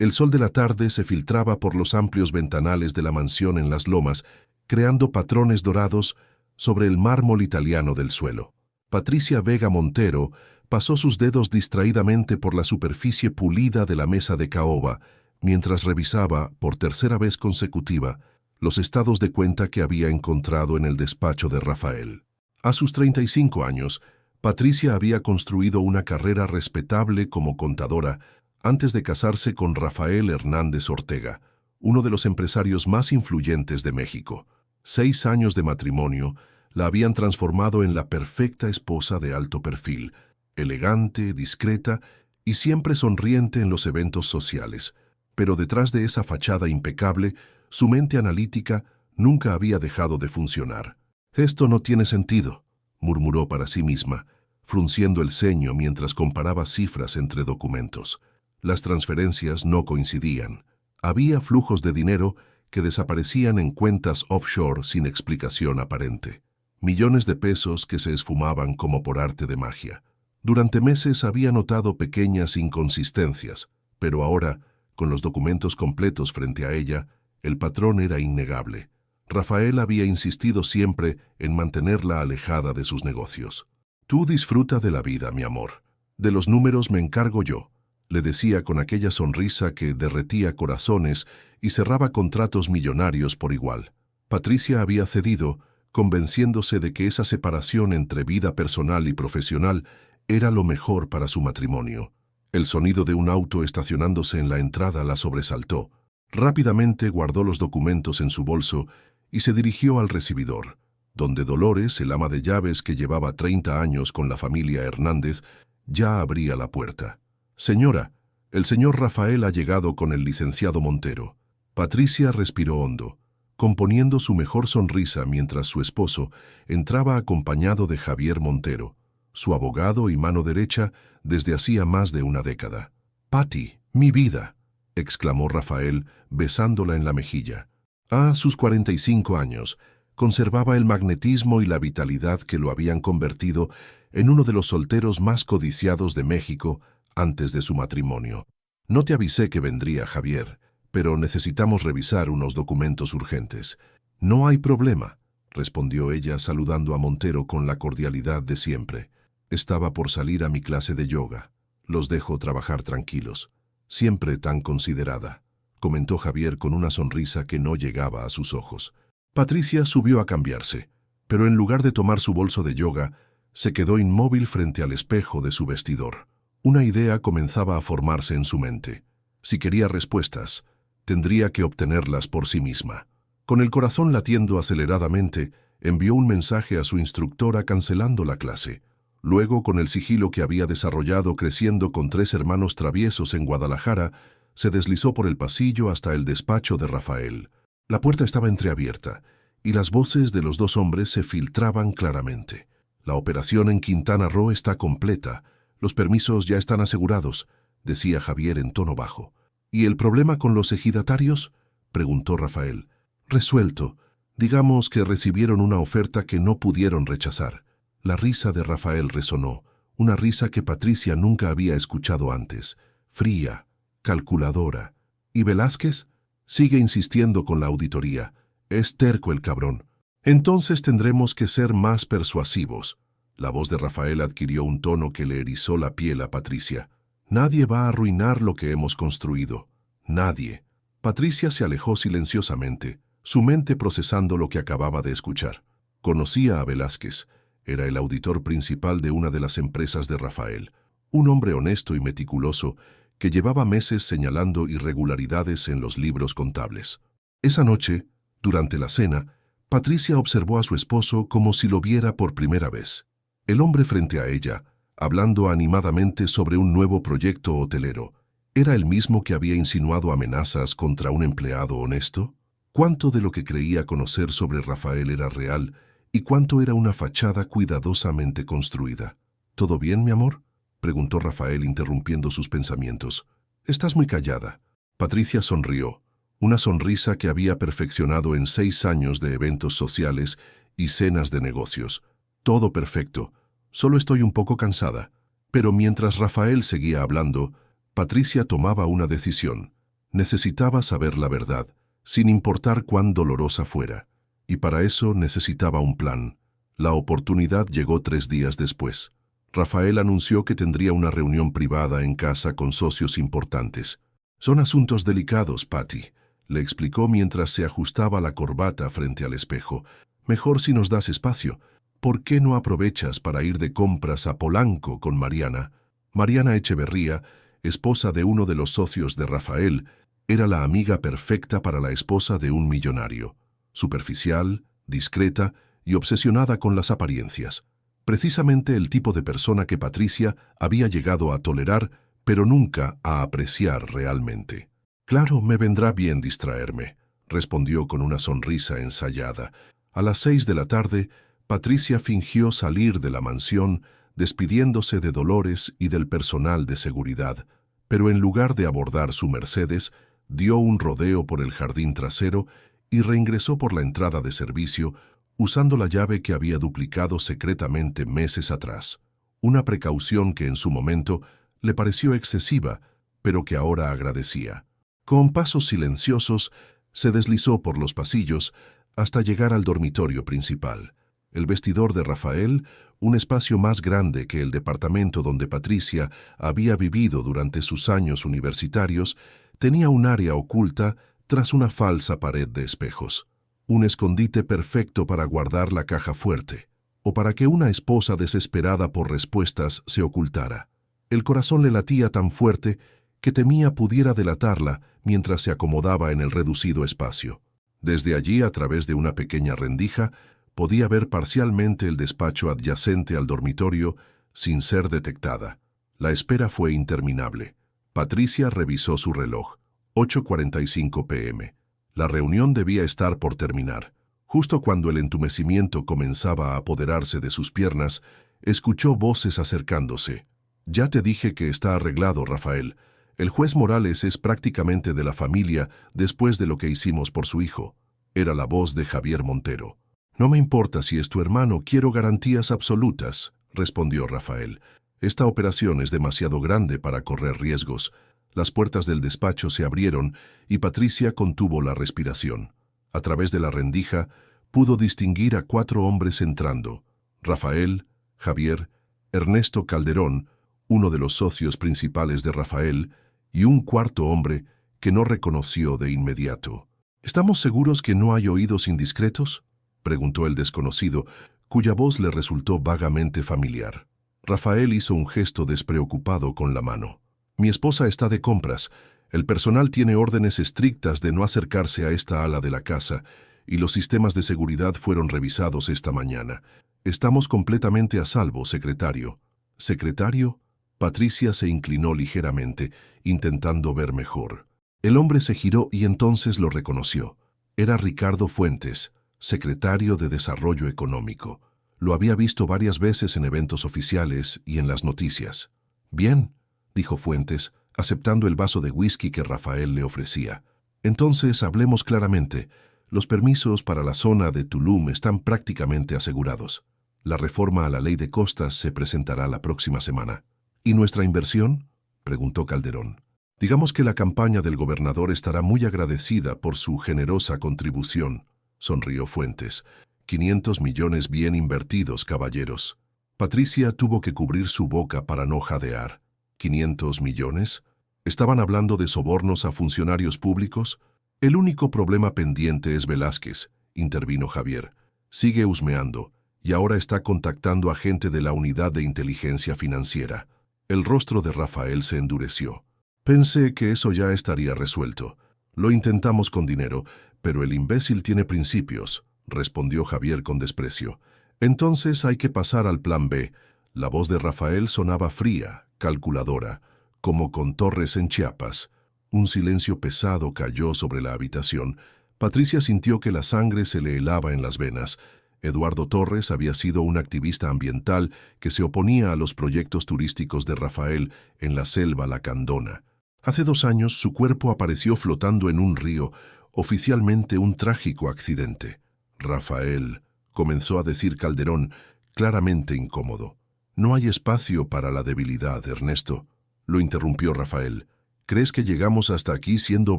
El sol de la tarde se filtraba por los amplios ventanales de la mansión en las lomas, creando patrones dorados sobre el mármol italiano del suelo. Patricia Vega Montero pasó sus dedos distraídamente por la superficie pulida de la mesa de caoba, mientras revisaba, por tercera vez consecutiva, los estados de cuenta que había encontrado en el despacho de Rafael. A sus 35 años, Patricia había construido una carrera respetable como contadora antes de casarse con Rafael Hernández Ortega, uno de los empresarios más influyentes de México. 6 años de matrimonio la habían transformado en la perfecta esposa de alto perfil, elegante, discreta y siempre sonriente en los eventos sociales. Pero detrás de esa fachada impecable, su mente analítica nunca había dejado de funcionar. «Esto no tiene sentido», murmuró para sí misma, frunciendo el ceño mientras comparaba cifras entre documentos. Las transferencias no coincidían. Había flujos de dinero que desaparecían en cuentas offshore sin explicación aparente. Millones de pesos que se esfumaban como por arte de magia. Durante meses había notado pequeñas inconsistencias, pero ahora, con los documentos completos frente a ella, el patrón era innegable. Rafael había insistido siempre en mantenerla alejada de sus negocios. «Tú disfruta de la vida, mi amor. De los números me encargo yo», le decía con aquella sonrisa que derretía corazones y cerraba contratos millonarios por igual. Patricia había cedido, convenciéndose de que esa separación entre vida personal y profesional era lo mejor para su matrimonio. El sonido de un auto estacionándose en la entrada la sobresaltó. Rápidamente guardó los documentos en su bolso y se dirigió al recibidor, donde Dolores, el ama de llaves que llevaba 30 años con la familia Hernández, ya abría la puerta. «Señora, el señor Rafael ha llegado con el licenciado Montero». Patricia respiró hondo, componiendo su mejor sonrisa mientras su esposo entraba acompañado de Javier Montero, su abogado y mano derecha desde hacía más de una década. «Pati, mi vida», exclamó Rafael, besándola en la mejilla. A sus 45 años, conservaba el magnetismo y la vitalidad que lo habían convertido en uno de los solteros más codiciados de México antes de su matrimonio. «No te avisé que vendría, Javier, pero necesitamos revisar unos documentos urgentes». «No hay problema», respondió ella saludando a Montero con la cordialidad de siempre. «Estaba por salir a mi clase de yoga. Los dejo trabajar tranquilos». «Siempre tan considerada», comentó Javier con una sonrisa que no llegaba a sus ojos. Patricia subió a cambiarse, pero en lugar de tomar su bolso de yoga, se quedó inmóvil frente al espejo de su vestidor. Una idea comenzaba a formarse en su mente. Si quería respuestas, tendría que obtenerlas por sí misma. Con el corazón latiendo aceleradamente, envió un mensaje a su instructora cancelando la clase. Luego, con el sigilo que había desarrollado creciendo con 3 hermanos traviesos en Guadalajara, se deslizó por el pasillo hasta el despacho de Rafael. La puerta estaba entreabierta, y las voces de los 2 hombres se filtraban claramente. «La operación en Quintana Roo está completa. Los permisos ya están asegurados», decía Javier en tono bajo. «¿Y el problema con los ejidatarios?», preguntó Rafael. «Resuelto. Digamos que recibieron una oferta que no pudieron rechazar». La risa de Rafael resonó, una risa que Patricia nunca había escuchado antes, fría, calculadora. «¿Y Velázquez? Sigue insistiendo con la auditoría. Es terco el cabrón. Entonces tendremos que ser más persuasivos». La voz de Rafael adquirió un tono que le erizó la piel a Patricia. «Nadie va a arruinar lo que hemos construido. Nadie». Patricia se alejó silenciosamente, su mente procesando lo que acababa de escuchar. Conocía a Velázquez. Era el auditor principal de una de las empresas de Rafael, un hombre honesto y meticuloso que llevaba meses señalando irregularidades en los libros contables. Esa noche, durante la cena, Patricia observó a su esposo como si lo viera por primera vez. El hombre frente a ella, hablando animadamente sobre un nuevo proyecto hotelero, ¿era el mismo que había insinuado amenazas contra un empleado honesto? ¿Cuánto de lo que creía conocer sobre Rafael era real y cuánto era una fachada cuidadosamente construida? «¿Todo bien, mi amor?», preguntó Rafael interrumpiendo sus pensamientos. «Estás muy callada». Patricia sonrió, una sonrisa que había perfeccionado en 6 años de eventos sociales y cenas de negocios. «Todo perfecto, solo estoy un poco cansada». Pero mientras Rafael seguía hablando, Patricia tomaba una decisión. Necesitaba saber la verdad, sin importar cuán dolorosa fuera, y para eso necesitaba un plan. La oportunidad llegó 3 días después. Rafael anunció que tendría una reunión privada en casa con socios importantes. «Son asuntos delicados, Patty», le explicó mientras se ajustaba la corbata frente al espejo. «Mejor si nos das espacio. ¿Por qué no aprovechas para ir de compras a Polanco con Mariana?» Mariana Echeverría, esposa de uno de los socios de Rafael, era la amiga perfecta para la esposa de un millonario. Superficial, discreta y obsesionada con las apariencias. Precisamente el tipo de persona que Patricia había llegado a tolerar, pero nunca a apreciar realmente. «Claro, me vendrá bien distraerme», respondió con una sonrisa ensayada. A las 6 de la tarde, Patricia fingió salir de la mansión, despidiéndose de Dolores y del personal de seguridad, pero en lugar de abordar su Mercedes, dio un rodeo por el jardín trasero y reingresó por la entrada de servicio, usando la llave que había duplicado secretamente meses atrás. Una precaución que en su momento le pareció excesiva, pero que ahora agradecía. Con pasos silenciosos, se deslizó por los pasillos hasta llegar al dormitorio principal. El vestidor de Rafael, un espacio más grande que el departamento donde Patricia había vivido durante sus años universitarios, tenía un área oculta tras una falsa pared de espejos. Un escondite perfecto para guardar la caja fuerte, o para que una esposa desesperada por respuestas se ocultara. El corazón le latía tan fuerte que temía pudiera delatarla mientras se acomodaba en el reducido espacio. Desde allí, a través de una pequeña rendija, podía ver parcialmente el despacho adyacente al dormitorio sin ser detectada. La espera fue interminable. Patricia revisó su reloj. 8:45 p.m. La reunión debía estar por terminar. Justo cuando el entumecimiento comenzaba a apoderarse de sus piernas, escuchó voces acercándose. «Ya te dije que está arreglado, Rafael. El juez Morales es prácticamente de la familia después de lo que hicimos por su hijo». Era la voz de Javier Montero. «No me importa si es tu hermano, quiero garantías absolutas», respondió Rafael. «Esta operación es demasiado grande para correr riesgos». Las puertas del despacho se abrieron y Patricia contuvo la respiración. A través de la rendija pudo distinguir a 4 hombres entrando: Rafael, Javier, Ernesto Calderón, uno de los socios principales de Rafael, y un cuarto hombre que no reconoció de inmediato. «¿Estamos seguros que no hay oídos indiscretos?», preguntó el desconocido, cuya voz le resultó vagamente familiar. Rafael hizo un gesto despreocupado con la mano. «Mi esposa está de compras. El personal tiene órdenes estrictas de no acercarse a esta ala de la casa, y los sistemas de seguridad fueron revisados esta mañana. Estamos completamente a salvo, secretario». «¿Secretario?». Patricia se inclinó ligeramente, intentando ver mejor. El hombre se giró y entonces lo reconoció. Era Ricardo Fuentes, secretario de Desarrollo Económico. Lo había visto varias veces en eventos oficiales y en las noticias. «Bien», dijo Fuentes, aceptando el vaso de whisky que Rafael le ofrecía. «Entonces hablemos claramente. Los permisos para la zona de Tulum están prácticamente asegurados. La reforma a la ley de costas se presentará la próxima semana». «¿Y nuestra inversión?», preguntó Calderón. «Digamos que la campaña del gobernador estará muy agradecida por su generosa contribución», sonrió Fuentes. «500 millones bien invertidos, caballeros». Patricia tuvo que cubrir su boca para no jadear. ¿500 millones? ¿Estaban hablando de sobornos a funcionarios públicos? «El único problema pendiente es Velázquez», intervino Javier. «Sigue husmeando, y ahora está contactando a gente de la Unidad de Inteligencia Financiera». El rostro de Rafael se endureció. «Pensé que eso ya estaría resuelto. Lo intentamos con dinero, pero el imbécil tiene principios», respondió Javier con desprecio. «Entonces hay que pasar al plan B». La voz de Rafael sonaba fría, calculadora, como con Torres en Chiapas. Un silencio pesado cayó sobre la habitación. Patricia sintió que la sangre se le helaba en las venas. Eduardo Torres había sido un activista ambiental que se oponía a los proyectos turísticos de Rafael en la selva lacandona. Hace 2 años su cuerpo apareció flotando en un río, oficialmente un trágico accidente. «Rafael», comenzó a decir Calderón, claramente incómodo. «No hay espacio para la debilidad, Ernesto», lo interrumpió Rafael. ¿Crees que llegamos hasta aquí siendo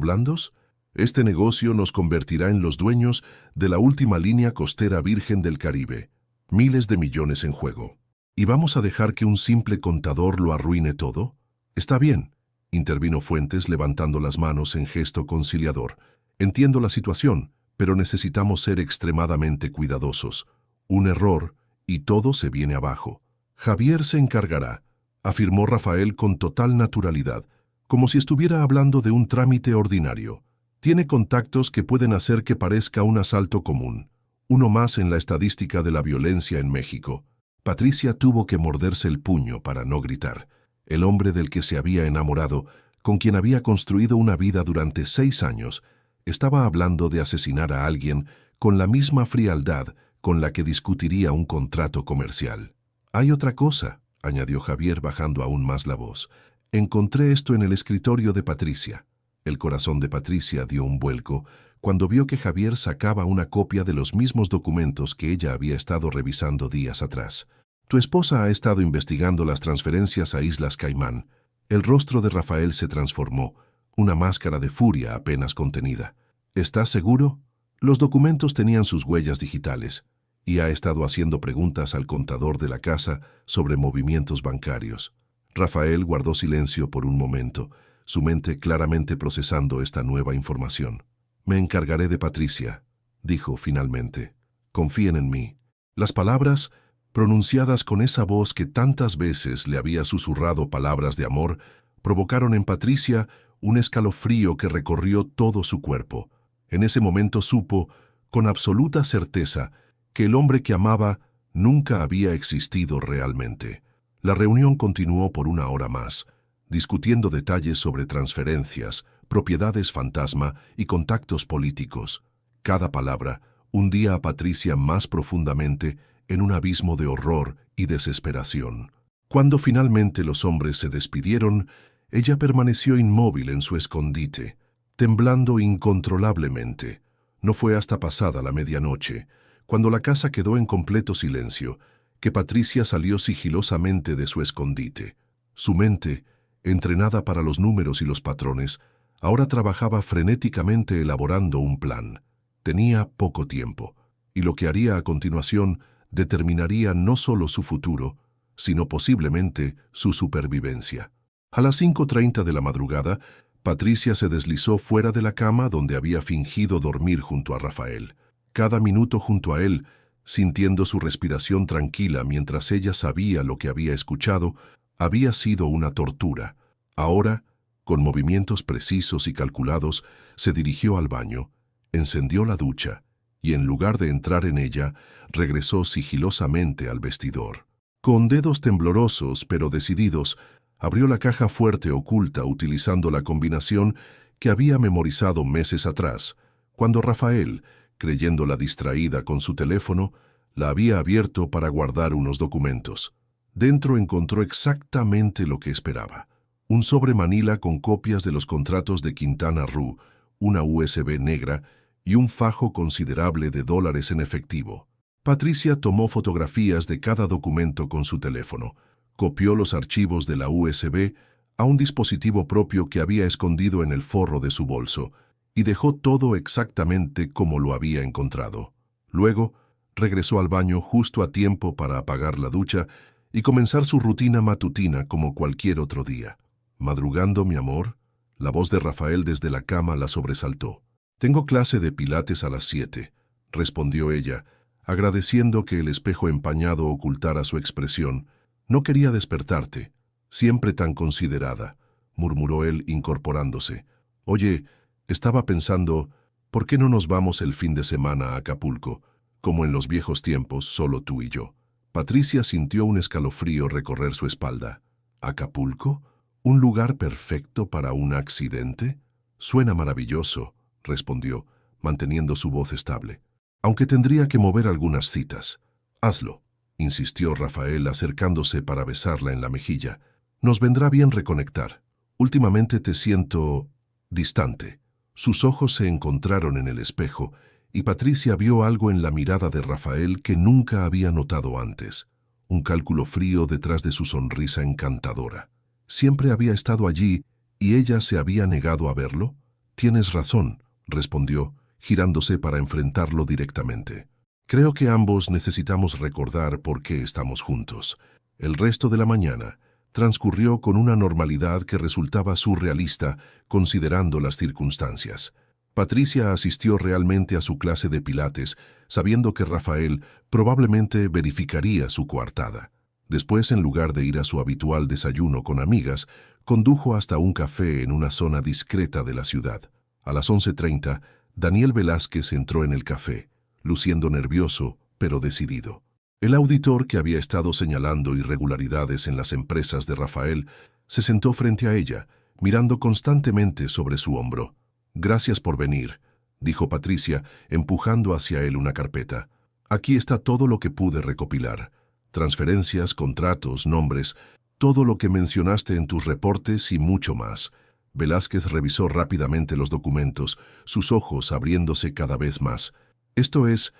blandos? Este negocio nos convertirá en los dueños de la última línea costera virgen del Caribe. Miles de millones en juego. ¿Y vamos a dejar que un simple contador lo arruine todo? Está bien, intervino Fuentes levantando las manos en gesto conciliador. Entiendo la situación, pero necesitamos ser extremadamente cuidadosos. Un error y todo se viene abajo. Javier se encargará, afirmó Rafael con total naturalidad, como si estuviera hablando de un trámite ordinario. Tiene contactos que pueden hacer que parezca un asalto común, uno más en la estadística de la violencia en México. Patricia tuvo que morderse el puño para no gritar. El hombre del que se había enamorado, con quien había construido una vida durante 6 años, estaba hablando de asesinar a alguien con la misma frialdad con la que discutiría un contrato comercial. Hay otra cosa, añadió Javier bajando aún más la voz. Encontré esto en el escritorio de Patricia. El corazón de Patricia dio un vuelco cuando vio que Javier sacaba una copia de los mismos documentos que ella había estado revisando días atrás. Tu esposa ha estado investigando las transferencias a Islas Caimán. El rostro de Rafael se transformó, una máscara de furia apenas contenida. ¿Estás seguro? Los documentos tenían sus huellas digitales, y ha estado haciendo preguntas al contador de la casa sobre movimientos bancarios. Rafael guardó silencio por un momento, su mente claramente procesando esta nueva información. Me encargaré de Patricia, dijo finalmente. Confíen en mí. Las palabras, pronunciadas con esa voz que tantas veces le había susurrado palabras de amor, provocaron en Patricia un escalofrío que recorrió todo su cuerpo. En ese momento supo, con absoluta certeza, que el hombre que amaba nunca había existido realmente. La reunión continuó por 1 hora más, discutiendo detalles sobre transferencias, propiedades fantasma y contactos políticos. Cada palabra hundía a Patricia más profundamente en un abismo de horror y desesperación. Cuando finalmente los hombres se despidieron, ella permaneció inmóvil en su escondite, temblando incontrolablemente. No fue hasta pasada la medianoche, cuando la casa quedó en completo silencio, que Patricia salió sigilosamente de su escondite. Su mente, entrenada para los números y los patrones, ahora trabajaba frenéticamente elaborando un plan. Tenía poco tiempo, y lo que haría a continuación determinaría no solo su futuro, sino posiblemente su supervivencia. A las 5:30 de la madrugada, Patricia se deslizó fuera de la cama donde había fingido dormir junto a Rafael. Cada minuto junto a él, sintiendo su respiración tranquila mientras ella sabía lo que había escuchado, había sido una tortura. Ahora, con movimientos precisos y calculados, se dirigió al baño, encendió la ducha y, en lugar de entrar en ella, regresó sigilosamente al vestidor. Con dedos temblorosos pero decididos, abrió la caja fuerte oculta utilizando la combinación que había memorizado meses atrás, cuando Rafael, creyéndola distraída con su teléfono, la había abierto para guardar unos documentos. Dentro encontró exactamente lo que esperaba. Un sobre manila con copias de los contratos de Quintana Roo, una USB negra y un fajo considerable de dólares en efectivo. Patricia tomó fotografías de cada documento con su teléfono, copió los archivos de la USB a un dispositivo propio que había escondido en el forro de su bolso y dejó todo exactamente como lo había encontrado. Luego, regresó al baño justo a tiempo para apagar la ducha y comenzar su rutina matutina como cualquier otro día. «¿Madrugando, mi amor?», la voz de Rafael desde la cama la sobresaltó. «Tengo clase de pilates a las 7», respondió ella, agradeciendo que el espejo empañado ocultara su expresión. «No quería despertarte, siempre tan considerada», murmuró él incorporándose. «Oye, estaba pensando, ¿por qué no nos vamos el fin de semana a Acapulco, como en los viejos tiempos, solo tú y yo?» Patricia sintió un escalofrío recorrer su espalda. «¿Acapulco? ¿Un lugar perfecto para un accidente?» «Suena maravilloso», respondió, manteniendo su voz estable. «Aunque tendría que mover algunas citas». «Hazlo», insistió Rafael acercándose para besarla en la mejilla. «Nos vendrá bien reconectar. Últimamente te siento distante». Sus ojos se encontraron en el espejo y Patricia vio algo en la mirada de Rafael que nunca había notado antes. Un cálculo frío detrás de su sonrisa encantadora. Siempre había estado allí ¿Y ella se había negado a verlo? Tienes razón, respondió, girándose para enfrentarlo directamente. Creo que ambos necesitamos recordar por qué estamos juntos. El resto de la mañana transcurrió con una normalidad que resultaba surrealista considerando las circunstancias. Patricia asistió realmente a su clase de pilates, sabiendo que Rafael probablemente verificaría su coartada. Después, en lugar de ir a su habitual desayuno con amigas, condujo hasta un café en una zona discreta de la ciudad. A las 11:30, Daniel Velázquez entró en el café, luciendo nervioso, pero decidido. El auditor, que había estado señalando irregularidades en las empresas de Rafael, se sentó frente a ella, mirando constantemente sobre su hombro. «Gracias por venir», dijo Patricia, empujando hacia él una carpeta. «Aquí está todo lo que pude recopilar. Transferencias, contratos, nombres, todo lo que mencionaste en tus reportes y mucho más». Velázquez revisó rápidamente los documentos, sus ojos abriéndose cada vez más. Esto es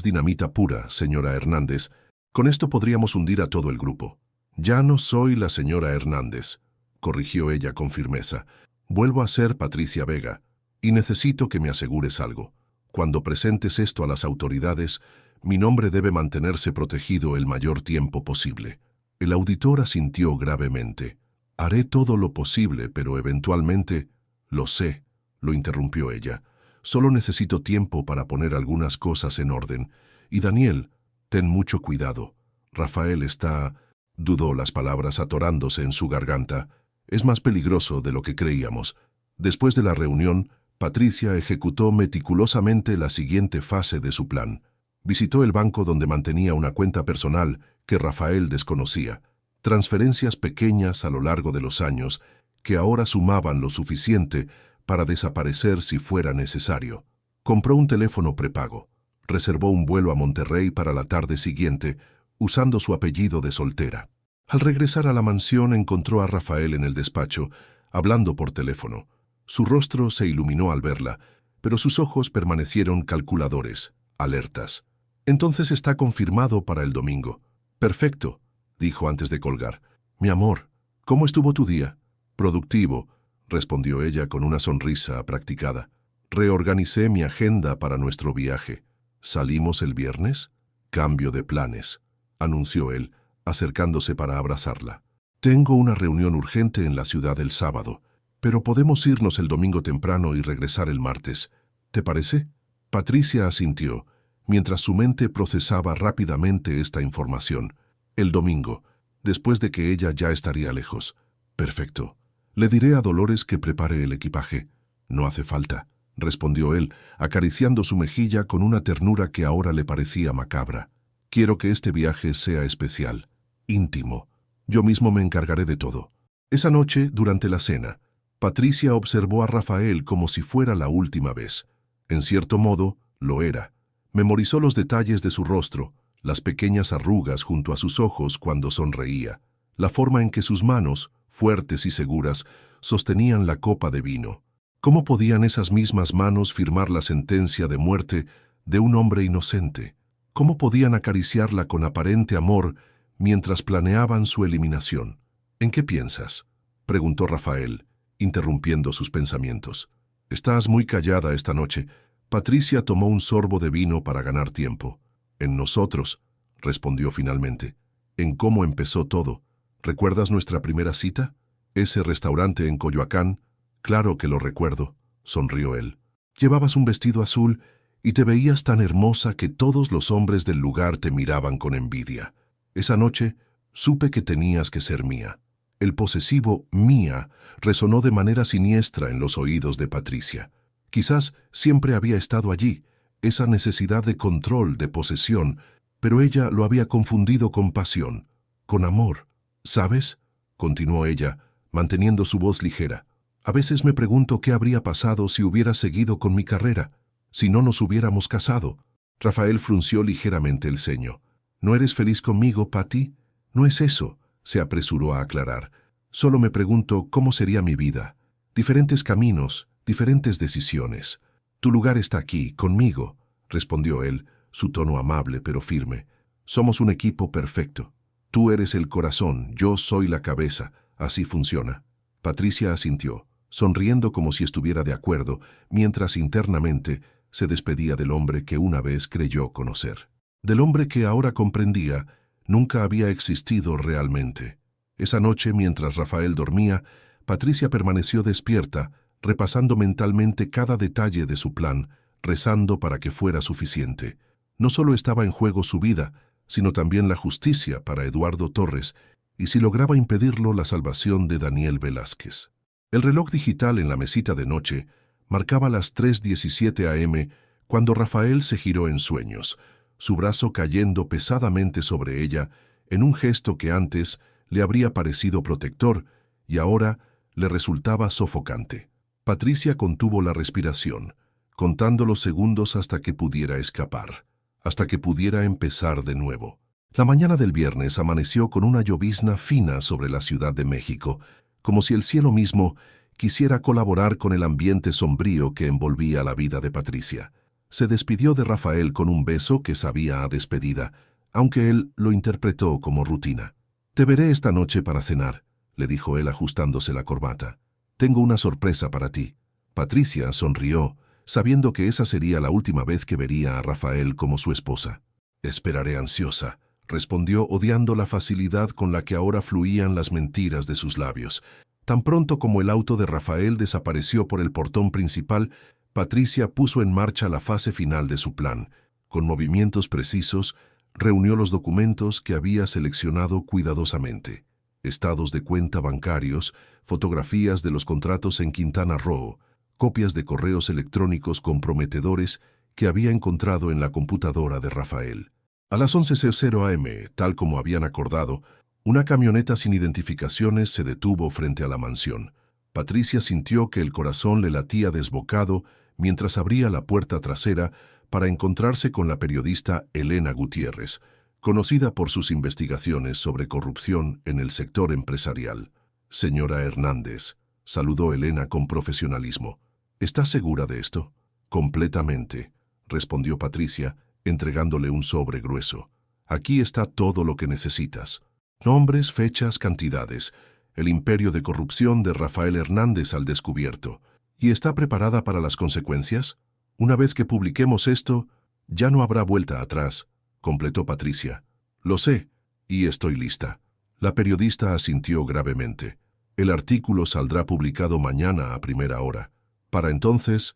dinamita pura, señora Hernández. Con esto podríamos hundir a todo el grupo». «Ya no soy la señora Hernández», corrigió ella con firmeza. «Vuelvo a ser Patricia Vega, y necesito que me asegures algo. Cuando presentes esto a las autoridades, mi nombre debe mantenerse protegido el mayor tiempo posible». El auditor asintió gravemente. «Haré todo lo posible, pero eventualmente...» «Lo sé», lo interrumpió ella. «Solo necesito tiempo para poner algunas cosas en orden. Y Daniel, ten mucho cuidado. Rafael está...» Dudó, las palabras atorándose en su garganta. «Es más peligroso de lo que creíamos». Después de la reunión, Patricia ejecutó meticulosamente la siguiente fase de su plan. Visitó el banco donde mantenía una cuenta personal que Rafael desconocía. Transferencias pequeñas a lo largo de los años que ahora sumaban lo suficiente para desaparecer si fuera necesario. Compró un teléfono prepago. Reservó un vuelo a Monterrey para la tarde siguiente, usando su apellido de soltera. Al regresar a la mansión encontró a Rafael en el despacho, hablando por teléfono. Su rostro se iluminó al verla, pero sus ojos permanecieron calculadores, alertas. «Entonces está confirmado para el domingo». «Perfecto», dijo antes de colgar. «Mi amor, ¿cómo estuvo tu día?» «Productivo», respondió ella con una sonrisa practicada. «Reorganicé mi agenda para nuestro viaje. ¿Salimos el viernes?» «Cambio de planes», anunció él, acercándose para abrazarla. «Tengo una reunión urgente en la ciudad el sábado, pero podemos irnos el domingo temprano y regresar el martes. ¿Te parece?» Patricia asintió, mientras su mente procesaba rápidamente esta información. El domingo, después de que ella ya estaría lejos. «Perfecto. Le diré a Dolores que prepare el equipaje». «No hace falta», respondió él, acariciando su mejilla con una ternura que ahora le parecía macabra. «Quiero que este viaje sea especial, íntimo. Yo mismo me encargaré de todo». Esa noche, durante la cena, Patricia observó a Rafael como si fuera la última vez. En cierto modo, lo era. Memorizó los detalles de su rostro, las pequeñas arrugas junto a sus ojos cuando sonreía, la forma en que sus manos, fuertes y seguras, sostenían la copa de vino. ¿Cómo podían esas mismas manos firmar la sentencia de muerte de un hombre inocente? ¿Cómo podían acariciarla con aparente amor mientras planeaban su eliminación? «¿En qué piensas?», preguntó Rafael, interrumpiendo sus pensamientos. «Estás muy callada esta noche». Patricia tomó un sorbo de vino para ganar tiempo. «En nosotros», respondió finalmente. «En cómo empezó todo. ¿Recuerdas nuestra primera cita? Ese restaurante en Coyoacán». «Claro que lo recuerdo», sonrió él. «Llevabas un vestido azul y te veías tan hermosa que todos los hombres del lugar te miraban con envidia. Esa noche supe que tenías que ser mía». El posesivo «mía» resonó de manera siniestra en los oídos de Patricia. Quizás siempre había estado allí, esa necesidad de control, de posesión, pero ella lo había confundido con pasión, con amor. «¿Sabes?», continuó ella, manteniendo su voz ligera. «A veces me pregunto qué habría pasado si hubiera seguido con mi carrera, si no nos hubiéramos casado». Rafael frunció ligeramente el ceño. «¿No eres feliz conmigo, Patty?» «No es eso», se apresuró a aclarar. «Solo me pregunto cómo sería mi vida. Diferentes caminos, diferentes decisiones. Tu lugar está aquí, conmigo», respondió él, su tono amable pero firme. «Somos un equipo perfecto. Tú eres el corazón, yo soy la cabeza. Así funciona». Patricia asintió, sonriendo como si estuviera de acuerdo, mientras internamente se despedía del hombre que una vez creyó conocer. Del hombre que ahora comprendía nunca había existido realmente. Esa noche, mientras Rafael dormía, Patricia permaneció despierta, repasando mentalmente cada detalle de su plan, rezando para que fuera suficiente. No solo estaba en juego su vida, sino también la justicia para Eduardo Torres, y si lograba impedirlo, la salvación de Daniel Velázquez. El reloj digital en la mesita de noche marcaba las 3:17 a.m. cuando Rafael se giró en sueños, su brazo cayendo pesadamente sobre ella en un gesto que antes le habría parecido protector y ahora le resultaba sofocante. Patricia contuvo la respiración, contando los segundos hasta que pudiera escapar, hasta que pudiera empezar de nuevo. La mañana del viernes amaneció con una llovizna fina sobre la Ciudad de México, como si el cielo mismo quisiera colaborar con el ambiente sombrío que envolvía la vida de Patricia. Se despidió de Rafael con un beso que sabía a despedida, aunque él lo interpretó como rutina. «Te veré esta noche para cenar», le dijo él ajustándose la corbata. «Tengo una sorpresa para ti». Patricia sonrió, sabiendo que esa sería la última vez que vería a Rafael como su esposa. «Esperaré ansiosa», respondió, odiando la facilidad con la que ahora fluían las mentiras de sus labios. Tan pronto como el auto de Rafael desapareció por el portón principal, Patricia puso en marcha la fase final de su plan. Con movimientos precisos, reunió los documentos que había seleccionado cuidadosamente. Estados de cuenta bancarios, fotografías de los contratos en Quintana Roo, copias de correos electrónicos comprometedores que había encontrado en la computadora de Rafael. A las 11:00 a.m., tal como habían acordado, una camioneta sin identificaciones se detuvo frente a la mansión. Patricia sintió que el corazón le latía desbocado mientras abría la puerta trasera para encontrarse con la periodista Elena Gutiérrez, conocida por sus investigaciones sobre corrupción en el sector empresarial. «Señora Hernández», saludó Elena con profesionalismo. «¿Está segura de esto?» «Completamente», respondió Patricia, entregándole un sobre grueso. «Aquí está todo lo que necesitas. Nombres, fechas, cantidades. El imperio de corrupción de Rafael Hernández al descubierto. ¿Y está preparada para las consecuencias? Una vez que publiquemos esto, ya no habrá vuelta atrás», completó Patricia. «Lo sé, y estoy lista». La periodista asintió gravemente. «El artículo saldrá publicado mañana a primera hora. Para entonces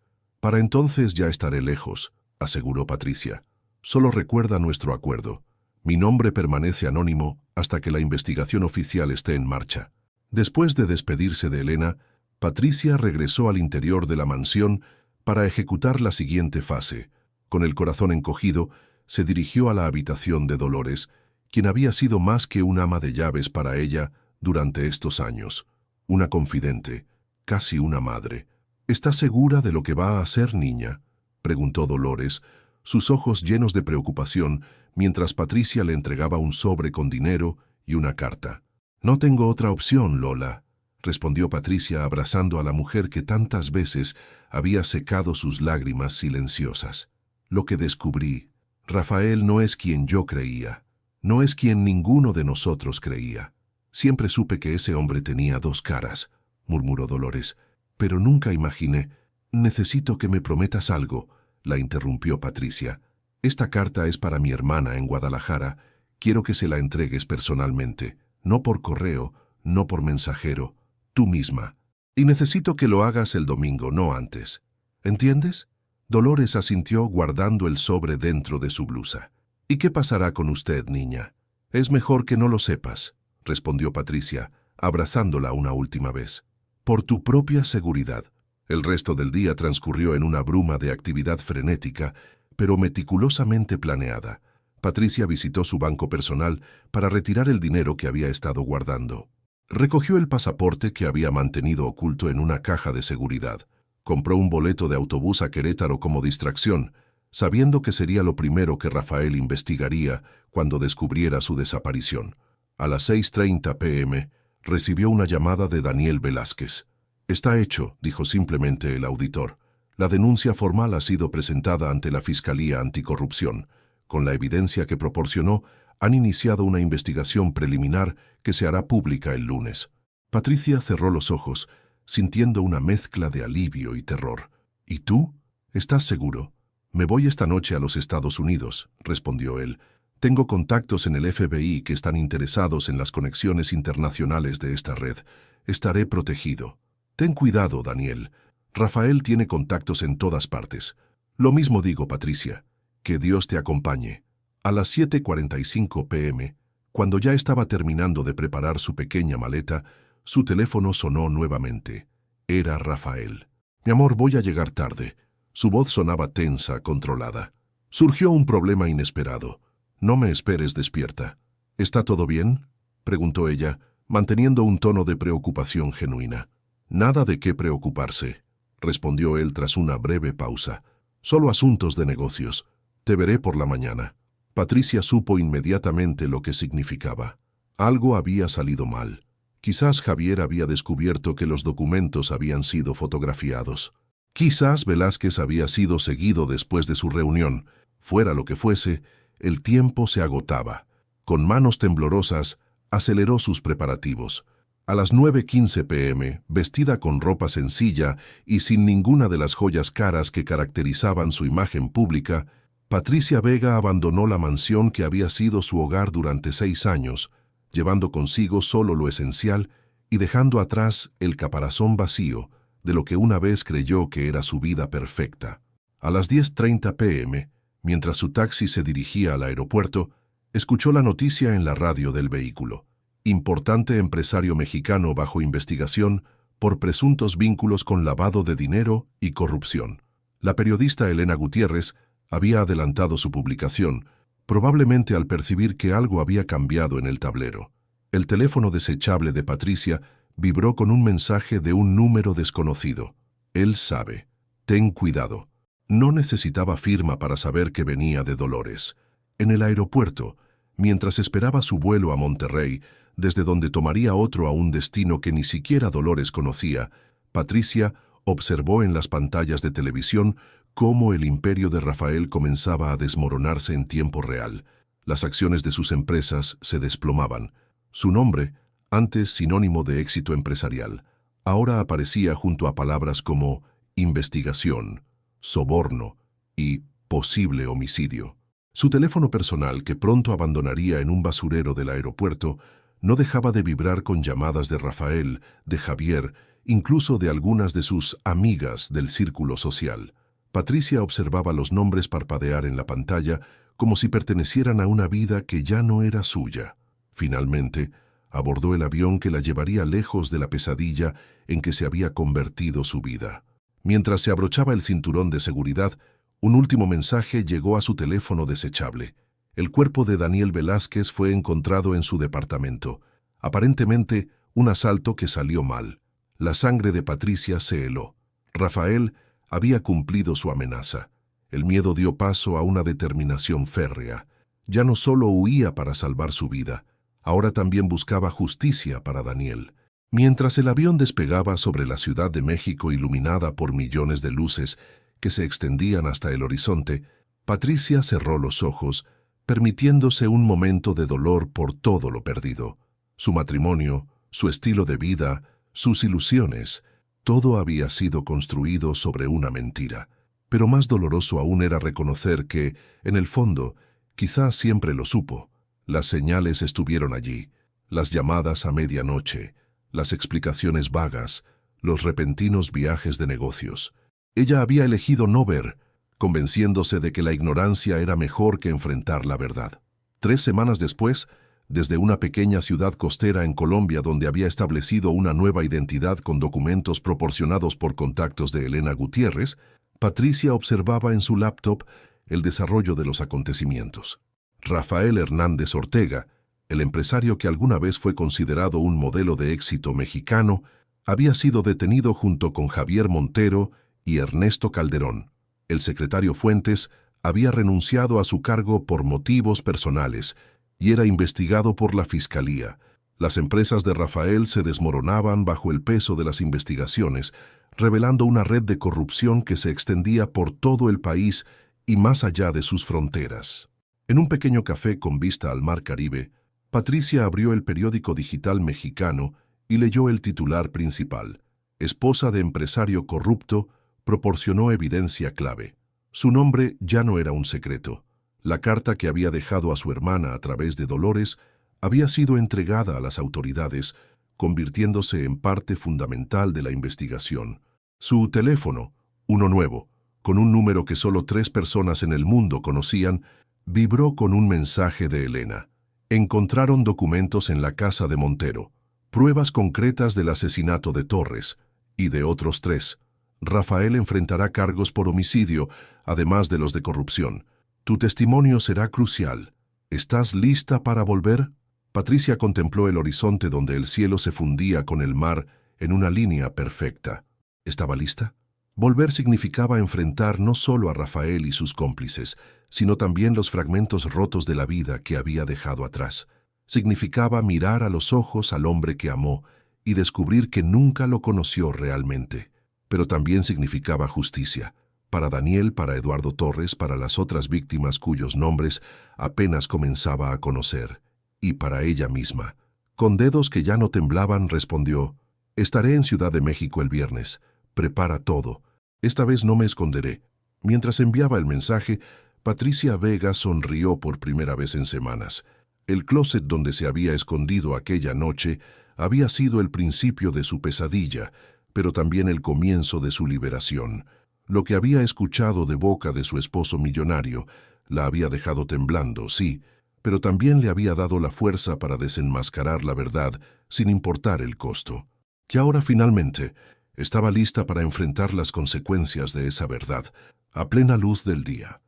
ya estaré lejos», aseguró Patricia. «Solo recuerda nuestro acuerdo. Mi nombre permanece anónimo hasta que la investigación oficial esté en marcha». Después de despedirse de Elena, Patricia regresó al interior de la mansión para ejecutar la siguiente fase. Con el corazón encogido, se dirigió a la habitación de Dolores, quien había sido más que un ama de llaves para ella durante estos años. Una confidente, casi una madre. «¿Estás segura de lo que va a hacer, niña?», preguntó Dolores, sus ojos llenos de preocupación, mientras Patricia le entregaba un sobre con dinero y una carta. «No tengo otra opción, Lola», respondió Patricia abrazando a la mujer que tantas veces había secado sus lágrimas silenciosas. «Lo que descubrí, Rafael no es quien yo creía, no es quien ninguno de nosotros creía. Siempre supe que ese hombre tenía dos caras», murmuró Dolores, «pero nunca imaginé». «Necesito que me prometas algo», la interrumpió Patricia. «Esta carta es para mi hermana en Guadalajara. Quiero que se la entregues personalmente, no por correo, no por mensajero, tú misma. Y necesito que lo hagas el domingo, no antes. ¿Entiendes?» Dolores asintió guardando el sobre dentro de su blusa. «¿Y qué pasará con usted, niña?» «Es mejor que no lo sepas», respondió Patricia, abrazándola una última vez. «Por tu propia seguridad». El resto del día transcurrió en una bruma de actividad frenética, pero meticulosamente planeada. Patricia visitó su banco personal para retirar el dinero que había estado guardando. Recogió el pasaporte que había mantenido oculto en una caja de seguridad. Compró un boleto de autobús a Querétaro como distracción, sabiendo que sería lo primero que Rafael investigaría cuando descubriera su desaparición. A las 6:30 p.m. recibió una llamada de Daniel Velázquez. «Está hecho», dijo simplemente el auditor. «La denuncia formal ha sido presentada ante la Fiscalía Anticorrupción. Con la evidencia que proporcionó, han iniciado una investigación preliminar que se hará pública el lunes». Patricia cerró los ojos, sintiendo una mezcla de alivio y terror. ¿Y tú? ¿Estás seguro? Me voy esta noche a los Estados Unidos, respondió él. Tengo contactos en el FBI que están interesados en las conexiones internacionales de esta red. Estaré protegido. Ten cuidado, Daniel. Rafael tiene contactos en todas partes. Lo mismo digo, Patricia. Que Dios te acompañe. A las 7:45 p.m., cuando ya estaba terminando de preparar su pequeña maleta, su teléfono sonó nuevamente. Era Rafael. Mi amor, voy a llegar tarde. Su voz sonaba tensa, controlada. Surgió un problema inesperado. No me esperes despierta. ¿Está todo bien?, preguntó ella, manteniendo un tono de preocupación genuina. Nada de qué preocuparse, respondió él tras una breve pausa. Solo asuntos de negocios. Te veré por la mañana. Patricia supo inmediatamente lo que significaba. Algo había salido mal. Quizás Javier había descubierto que los documentos habían sido fotografiados. Quizás Velázquez había sido seguido después de su reunión. Fuera lo que fuese, el tiempo se agotaba. Con manos temblorosas, aceleró sus preparativos. A las 9:15 p.m., vestida con ropa sencilla y sin ninguna de las joyas caras que caracterizaban su imagen pública, Patricia Vega abandonó la mansión que había sido su hogar durante 6 años, llevando consigo solo lo esencial y dejando atrás el caparazón vacío de lo que una vez creyó que era su vida perfecta. A las 10:30 p.m., mientras su taxi se dirigía al aeropuerto, escuchó la noticia en la radio del vehículo. Importante empresario mexicano bajo investigación por presuntos vínculos con lavado de dinero y corrupción. La periodista Elena Gutiérrez había adelantado su publicación, probablemente al percibir que algo había cambiado en el tablero. El teléfono desechable de Patricia vibró con un mensaje de un número desconocido. Él sabe. Ten cuidado. No necesitaba firma para saber que venía de Dolores. En el aeropuerto, mientras esperaba su vuelo a Monterrey, desde donde tomaría otro a un destino que ni siquiera Dolores conocía, Patricia observó en las pantallas de televisión cómo el imperio de Rafael comenzaba a desmoronarse en tiempo real. Las acciones de sus empresas se desplomaban. Su nombre, antes sinónimo de éxito empresarial, ahora aparecía junto a palabras como investigación, soborno y posible homicidio. Su teléfono personal, que pronto abandonaría en un basurero del aeropuerto, no dejaba de vibrar con llamadas de Rafael, de Javier, incluso de algunas de sus amigas del círculo social. Patricia observaba los nombres parpadear en la pantalla como si pertenecieran a una vida que ya no era suya. Finalmente, abordó el avión que la llevaría lejos de la pesadilla en que se había convertido su vida. Mientras se abrochaba el cinturón de seguridad, un último mensaje llegó a su teléfono desechable. El cuerpo de Daniel Velázquez fue encontrado en su departamento. Aparentemente, un asalto que salió mal. La sangre de Patricia se heló. Rafael había cumplido su amenaza. El miedo dio paso a una determinación férrea. Ya no solo huía para salvar su vida, ahora también buscaba justicia para Daniel. Mientras el avión despegaba sobre la Ciudad de México iluminada por millones de luces que se extendían hasta el horizonte, Patricia cerró los ojos, permitiéndose un momento de dolor por todo lo perdido. Su matrimonio, su estilo de vida, sus ilusiones, todo había sido construido sobre una mentira. Pero más doloroso aún era reconocer que, en el fondo, quizás siempre lo supo. Las señales estuvieron allí, las llamadas a medianoche, las explicaciones vagas, los repentinos viajes de negocios. Ella había elegido no ver, convenciéndose de que la ignorancia era mejor que enfrentar la verdad. 3 semanas después, desde una pequeña ciudad costera en Colombia donde había establecido una nueva identidad con documentos proporcionados por contactos de Elena Gutiérrez, Patricia observaba en su laptop el desarrollo de los acontecimientos. Rafael Hernández Ortega, el empresario que alguna vez fue considerado un modelo de éxito mexicano, había sido detenido junto con Javier Montero y Ernesto Calderón. El secretario Fuentes había renunciado a su cargo por motivos personales y era investigado por la Fiscalía. Las empresas de Rafael se desmoronaban bajo el peso de las investigaciones, revelando una red de corrupción que se extendía por todo el país y más allá de sus fronteras. En un pequeño café con vista al mar Caribe, Patricia abrió el periódico digital mexicano y leyó el titular principal. Esposa de empresario corrupto proporcionó evidencia clave. Su nombre ya no era un secreto. La carta que había dejado a su hermana a través de Dolores había sido entregada a las autoridades, convirtiéndose en parte fundamental de la investigación. Su teléfono, uno nuevo, con un número que solo 3 personas en el mundo conocían, vibró con un mensaje de Elena. Encontraron documentos en la casa de Montero, pruebas concretas del asesinato de Torres y de otros 3. Rafael enfrentará cargos por homicidio, además de los de corrupción. Tu testimonio será crucial. ¿Estás lista para volver? Patricia contempló el horizonte donde el cielo se fundía con el mar en una línea perfecta. ¿Estaba lista? Volver significaba enfrentar no solo a Rafael y sus cómplices, sino también los fragmentos rotos de la vida que había dejado atrás. Significaba mirar a los ojos al hombre que amó y descubrir que nunca lo conoció realmente. Pero también significaba justicia. Para Daniel, para Eduardo Torres, para las otras víctimas cuyos nombres apenas comenzaba a conocer. Y para ella misma. Con dedos que ya no temblaban, respondió: «Estaré en Ciudad de México el viernes. Prepara todo. Esta vez no me esconderé». Mientras enviaba el mensaje, Patricia Vega sonrió por primera vez en semanas. El closet donde se había escondido aquella noche había sido el principio de su pesadilla, pero también el comienzo de su liberación. Lo que había escuchado de boca de su esposo millonario la había dejado temblando, sí, pero también le había dado la fuerza para desenmascarar la verdad sin importar el costo. Y ahora finalmente estaba lista para enfrentar las consecuencias de esa verdad, a plena luz del día.